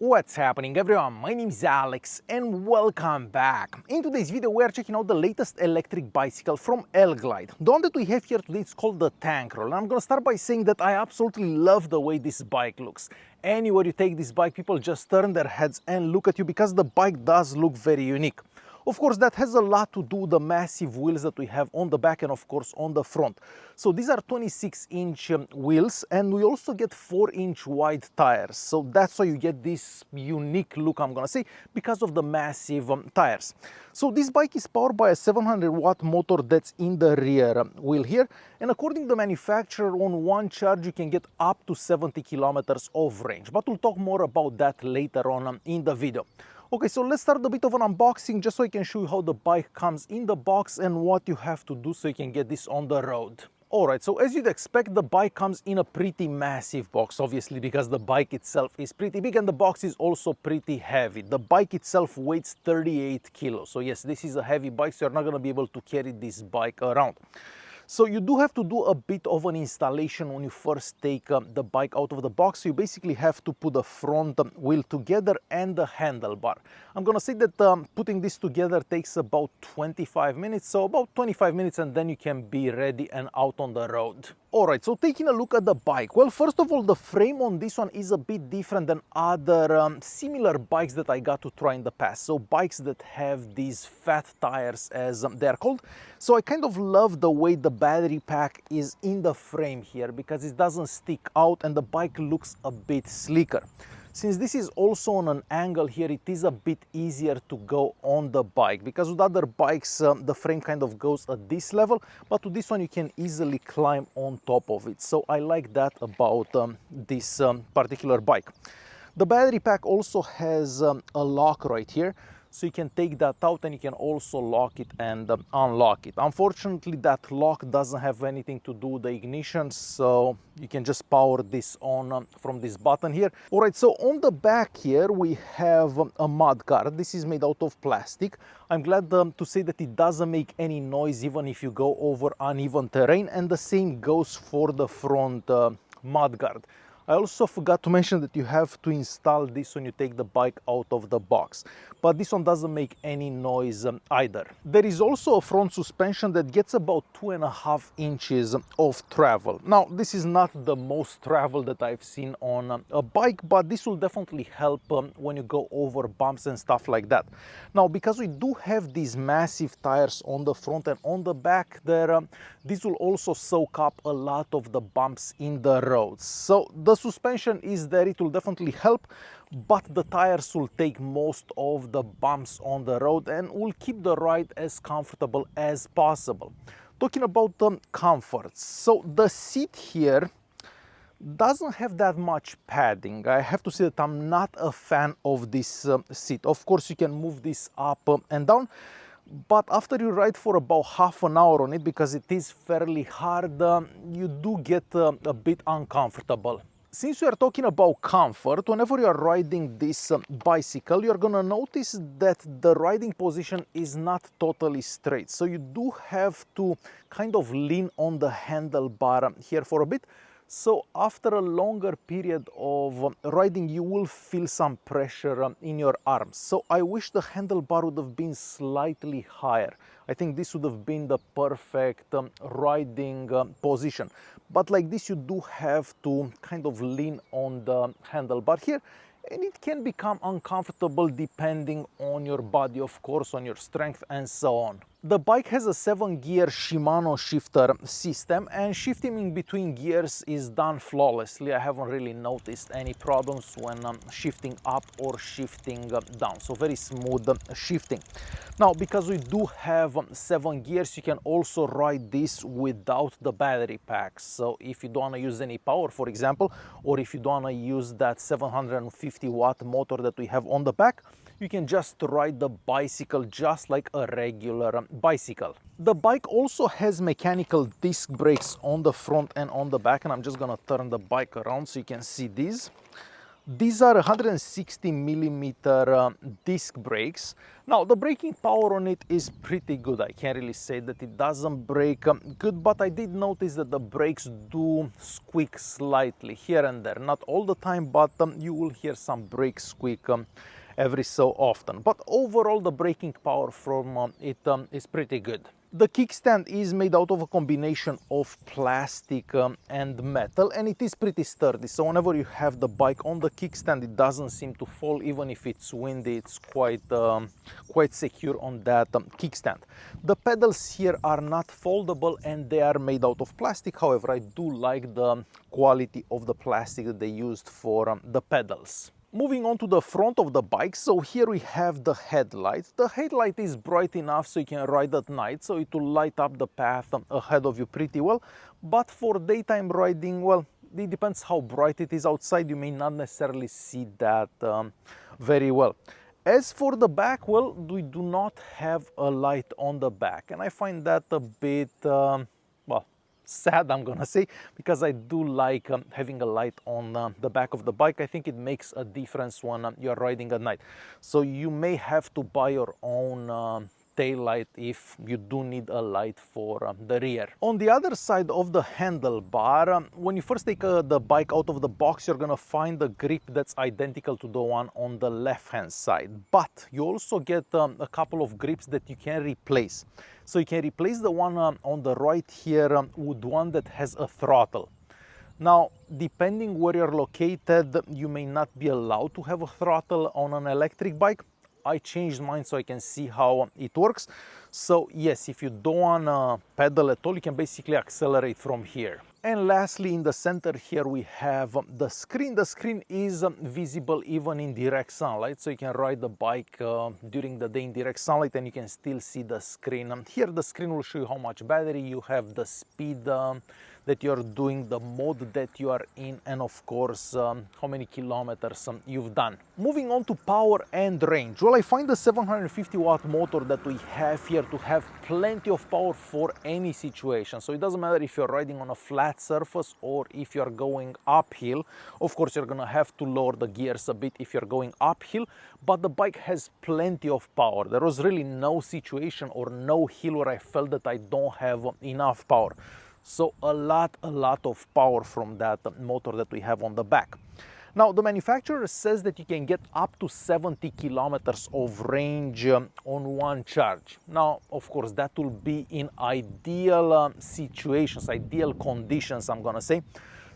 What's happening everyone, my name is Alex and welcome back. In today's video we are checking out the latest electric bicycle from Eleglide. The one that we have here today is called the Tankroll, and I'm gonna start by saying that I absolutely love the way this bike looks. Anywhere you take this bike, people just turn their heads and look at you because the bike does look very unique. Of course, that has a lot to do with the massive wheels that we have on the back and of course on the front. So these are 26-inch wheels, and we also get 4-inch wide tires. So that's why you get this unique look, I'm gonna say, because of the massive tires. So this bike is powered by a 700-watt motor that's in the rear wheel here. And according to the manufacturer, on one charge you can get up to 70 kilometers of range. But we'll talk more about that later on in the video. Okay, so let's start a bit of an unboxing just so I can show you how the bike comes in the box and what you have to do so you can get this on the road. Alright, so as you'd expect, the bike comes in a pretty massive box, obviously, because the bike itself is pretty big and the box is also pretty heavy. The bike itself weighs 38 kilos. So yes, this is a heavy bike, so you're not going to be able to carry this bike around. So you do have to do a bit of an installation when you first take the bike out of the box. So you basically have to put the front wheel together and the handlebar. I'm gonna say that putting this together takes about 25 minutes, so about 25 minutes and then you can be ready and out on the road. Alright, so taking a look at the bike. Well, first of all, the frame on this one is a bit different than other similar bikes that I got to try in the past. So bikes that have these fat tires, as they are called. So I kind of love the way the battery pack is in the frame here because it doesn't stick out and the bike looks a bit sleeker. Since this is also on an angle here, it is a bit easier to go on the bike, because with other bikes the frame kind of goes at this level, but with this one you can easily climb on top of it. So I like that about this particular bike. The battery pack also has a lock right here. So you can take that out and you can also lock it and unlock it. Unfortunately, that lock doesn't have anything to do with the ignition, so you can just power this on from this button here. All right, so on the back here we have a mud guard. This is made out of plastic. I'm glad to say that it doesn't make any noise even if you go over uneven terrain, and the same goes for the front mud guard. I also forgot to mention that you have to install this when you take the bike out of the box, but this one doesn't make any noise either. There is also a front suspension that gets about 2.5 inches of travel. Now, this is not the most travel that I've seen on a bike, but this will definitely help when you go over bumps and stuff like that. Now, because we do have these massive tires on the front and on the back there, this will also soak up a lot of the bumps in the roads. So the suspension is there, it will definitely help, but the tires will take most of the bumps on the road and will keep the ride as comfortable as possible. Talking about comforts, so the seat here doesn't have that much padding. I have to say that I'm not a fan of this seat. Of course, you can move this up and down, but after you ride for about half an hour on it, because it is fairly hard, you do get a bit uncomfortable. Since we are talking about comfort, whenever you are riding this bicycle, you're gonna notice that the riding position is not totally straight. So you do have to kind of lean on the handlebar here for a bit. So after a longer period of riding, you will feel some pressure in your arms. So I wish the handlebar would have been slightly higher. I think this would have been the perfect riding position. But like this, you do have to kind of lean on the handlebar here, and it can become uncomfortable depending on your body, of course, on your strength and so on. The bike has a 7-gear Shimano shifter system, and shifting in between gears is done flawlessly. I haven't really noticed any problems when shifting up or shifting down, so very smooth shifting. Now, because we do have 7 gears, you can also ride this without the battery pack. So if you don't want to use any power, for example, or if you don't want to use that 750-watt motor that we have on the back, you can just ride the bicycle just like a regular bicycle. The bike also has mechanical disc brakes on the front and on the back, and I'm just gonna turn the bike around so you can see these. These are 160 millimeter disc brakes. Now the braking power on it is pretty good. I can't really say that it doesn't brake good, but I did notice that the brakes do squeak slightly here and there. Not all the time, but you will hear some brake squeak every so often. But overall the braking power from it is pretty good. The kickstand is made out of a combination of plastic and metal, and it is pretty sturdy. So whenever you have the bike on the kickstand, it doesn't seem to fall. Even if it's windy, it's quite secure on that kickstand. The pedals here are not foldable and they are made out of plastic. However, I do like the quality of the plastic that they used for the pedals. Moving on to the front of the bike, so here we have the headlight. The headlight is bright enough so you can ride at night, so it will light up the path ahead of you pretty well. But for daytime riding, well, it depends how bright it is outside. You may not necessarily see that very well. As for the back, well, we do not have a light on the back, and I find that a bit, well, sad, I'm gonna say, because I do like having a light on the back of the bike. I think it makes a difference when you're riding at night. So you may have to buy your own tail light if you do need a light for the rear. On the other side of the handlebar, when you first take the bike out of the box, you're gonna find a grip that's identical to the one on the left hand side, but you also get a couple of grips that you can replace. So you can replace the one on the right here with one that has a throttle. Now, depending where you're located, you may not be allowed to have a throttle on an electric bike. I changed mine so I can see how it works. So yes, if you don't want to pedal at all, you can basically accelerate from here. And lastly, in the center here we have the screen. The screen is visible even in direct sunlight, so you can ride the bike during the day in direct sunlight and you can still see the screen. Here the screen will show you how much battery you have, the speed that you're doing, the mode that you are in, and of course how many kilometers you've done. Moving on to power and range, well, I find the 750 watt motor that we have here to have plenty of power for any situation. So it doesn't matter if you're riding on a flat surface or if you're going uphill. Of course you're gonna have to lower the gears a bit if you're going uphill, but the bike has plenty of power. There was really no situation or no hill where I felt that I don't have enough power. So a lot of power from that motor that we have on the back. Now the manufacturer says that you can get up to 70 kilometers of range on one charge. Now of course that will be in ideal situations, ideal conditions, I'm gonna say.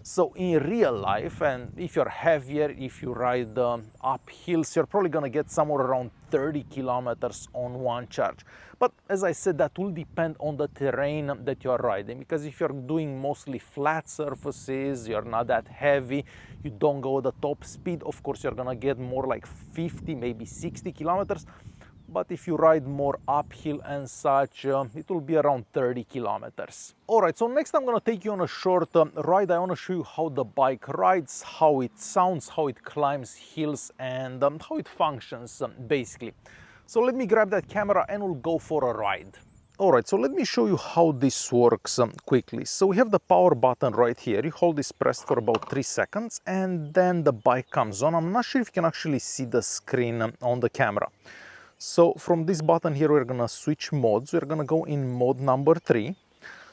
So in real life, and if you're heavier, if you ride up hills, you're probably gonna get somewhere around 30 kilometers on one charge. But as I said, that will depend on the terrain that you're riding, because if you're doing mostly flat surfaces, you're not that heavy, you don't go at the top speed, of course you're gonna get more like 50, maybe 60 kilometers. But if you ride more uphill and such, it will be around 30 kilometers. Alright, so next I'm gonna take you on a short ride. I wanna show you how the bike rides, how it sounds, how it climbs hills, and how it functions basically. So let me grab that camera and we'll go for a ride. Alright, so let me show you how this works quickly. So we have the power button right here. You hold this pressed for about 3 seconds and then the bike comes on. I'm not sure if you can actually see the screen on the camera. So from this button here, we're gonna switch modes. We're gonna go in mode number 3.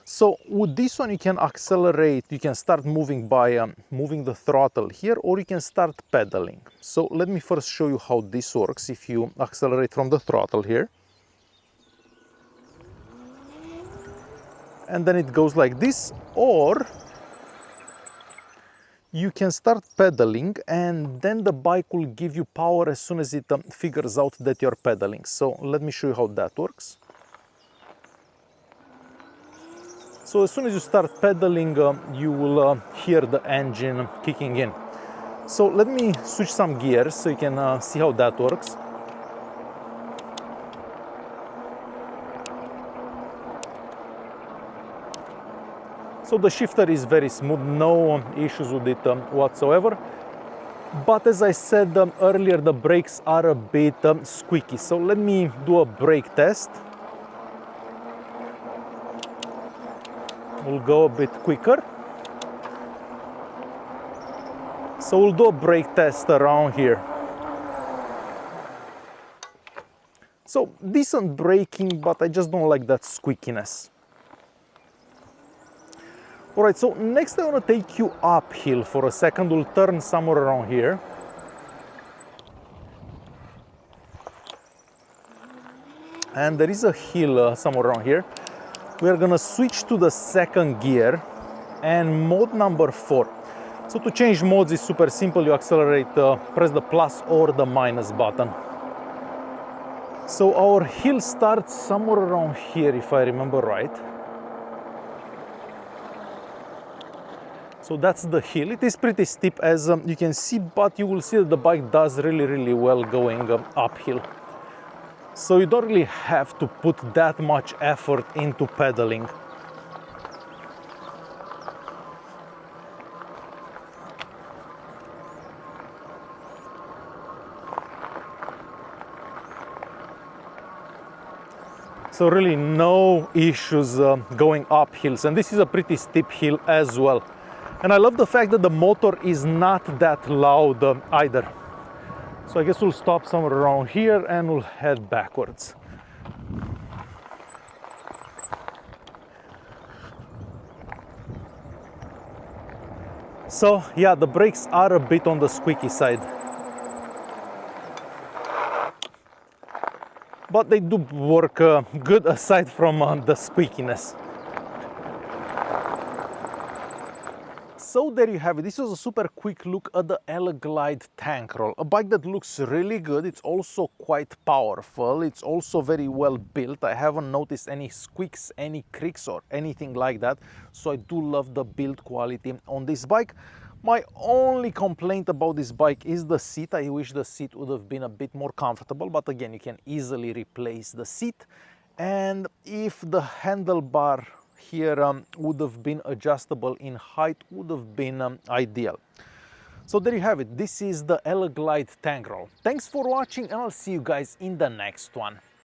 So with this one, you can accelerate. You can start moving by moving the throttle here, or you can start pedaling. So let me first show you how this works. If you accelerate from the throttle here, and then it goes like this, or you can start pedaling and then the bike will give you power as soon as it figures out that you're pedaling. So let me show you how that works. So as soon as you start pedaling, you will hear the engine kicking in. So let me switch some gears so you can see how that works. So the shifter is very smooth, no issues with it whatsoever. But as I said earlier, the brakes are a bit squeaky. So let me do a brake test. We'll go a bit quicker. So we'll do a brake test around here. So decent braking, but I just don't like that squeakiness. All right, so next I want to take you uphill for a second. We'll turn somewhere around here. And there is a hill somewhere around here. We are gonna switch to the second gear and mode number 4. So to change modes is super simple. You accelerate, press the plus or the minus button. So our hill starts somewhere around here, if I remember right. So that's the hill. It is pretty steep, as you can see, but you will see that the bike does really well going uphill. So you don't really have to put that much effort into pedaling. So really no issues going up hills, and this is a pretty steep hill as well. And I love the fact that the motor is not that loud either. So I guess we'll stop somewhere around here and we'll head backwards. So yeah, the brakes are a bit on the squeaky side. But they do work good aside from the squeakiness. So there you have it. This was a super quick look at the Eleglide Tankroll, a bike that looks really good. It's also quite powerful. It's also very well built. I haven't noticed any squeaks, any creaks or anything like that. So I do love the build quality on this bike. My only complaint about this bike is the seat. I wish the seat would have been a bit more comfortable, but again, you can easily replace the seat. And if the handlebar here would have been adjustable in height, would have been ideal. So there you have it. This is the Eleglide Tankroll. Thanks for watching, and I'll see you guys in the next one.